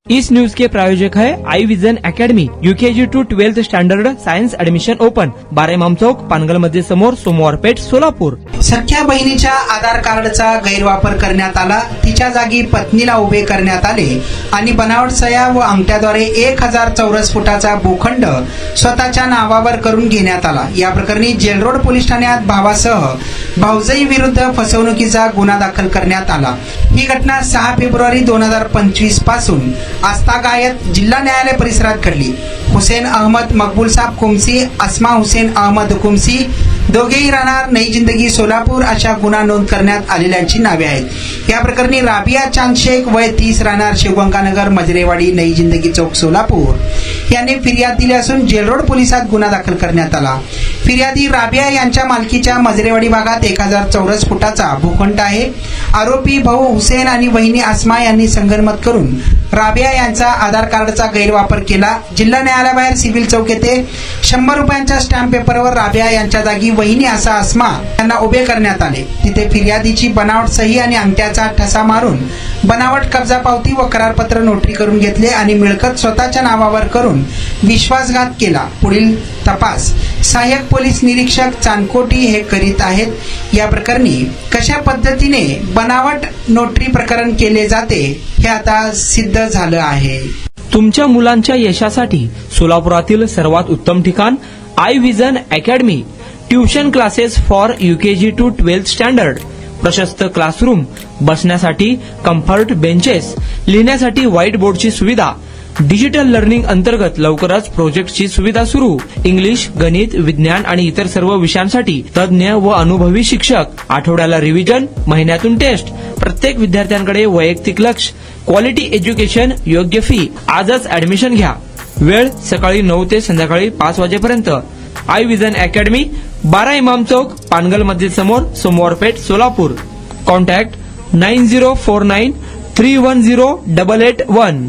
इस news के प्रायोजक है I Vision Academy UKG to 12th standard science admission open 12 इमाम चौक पानगल मध्ये समोर सोमवार पेठ सोलापूर। सख्या बहिणीच्या आधार कार्डचा गैरवापर करण्यात आला, तिच्या जागी पत्नीला उभे करण्यात आले आणि बनावट सह्या व अंगठ्याद्वारे 1000 चौरस फुटाचा भूखंड स्वतःच्या नावावर करून घेण्यात आला। या प्रकरणी जेलरोड पोलीस ठाण्यात भावासह भाऊजाई विरुद्ध फसवणुकीचा गुन्हा दाखल करण्यात आला। ही घटना 6 फेब्रुवारी 2025 पासून आस्तागायत जिल्हा न्यायालय परिसरात घडली। हुसेन अहमद मकबूल साहब कुमसी, अस्मा हुसेन अहमद कुमसी दोघेही राहणार नई जिंदगी सोलापूर अशा गुन्हा नोंद करण्यात आलेल्यांची नावे आहेत। या प्रकरणी राबिया चांद शेख वय 30 राहणार शिवगंगानगर मजरेवाडी नई जिंदगी चौक सोलापूर यांनी फिर्याद दिली असून जेलरोड पोलिसात गुन्हा दाखल करण्यात आला। फिर्यादी राबिया यांच्या मालकीच्या मजरेवाडी भागात 1000 चौरस फुटाचा भूखंड आहे। आरोपी भाऊ हुसेन आणि वहिनी अस्मा यांनी संगनमत करून राबिया यांचा आधार कार्डचा गैरवापर केला। जिल्हा न्यायालयाबाहेर सिव्हिल चौक येथे 100 रुपयांच्या स्टॅम्प पेपरवर राबिया यांच्या जागी वहिनी असा अस्मा यांना उभे करण्यात आले। तिथे फिर्यादीची बनावट सही आणि अंगठ्याचा ठसा मारून बनावट कब्जा पावती व करारपत्र नोटरी करून घेतले आणि मिळकत स्वतःच्या नावावर करून विश्वासघात केला। पुढील तपास सहाय्यक पोलीस निरीक्षक चांदकोटी हे करीत आहेत। या प्रकरणी कशा पद्धतीने बनावट नोटरी प्रकरण केले जाते हे आता सिद्ध झालं आहे। तुमच्या मुलांच्या यशासाठी सोलापुरातील सर्वात उत्तम ठिकाण I Vision Academy. Tuition classes for UKG to 12th standard, प्रशस्त क्लासरूम, बसण्यासाठी कम्फर्ट बेंचेस, लिहिण्यासाठी व्हाईट बोर्डची सुविधा, डिजिटल लर्निंग अंतर्गत लवकरच प्रोजेक्टची सुविधा सुरू। इंग्लिश, गणित, विज्ञान आणि इतर सर्व विषयांसाठी तज्ञ व अनुभवी शिक्षक, आठवड्याला रिव्हिजन, महिन्यातून टेस्ट, प्रत्येक विद्यार्थ्यांकडे वैयक्तिक लक्ष, क्वालिटी एज्युकेशन, योग्य फी। आजच ऍडमिशन घ्या। वेळ सकाळी 9 ते संध्याकाळी 5 वाजेपर्यंत। आई विजन अकॅडमी, 12 इमाम चौक, पानगल मस्जिद समोर, सोमवार पेठ, सोलापूर। कॉन्टॅक्ट 9049310881।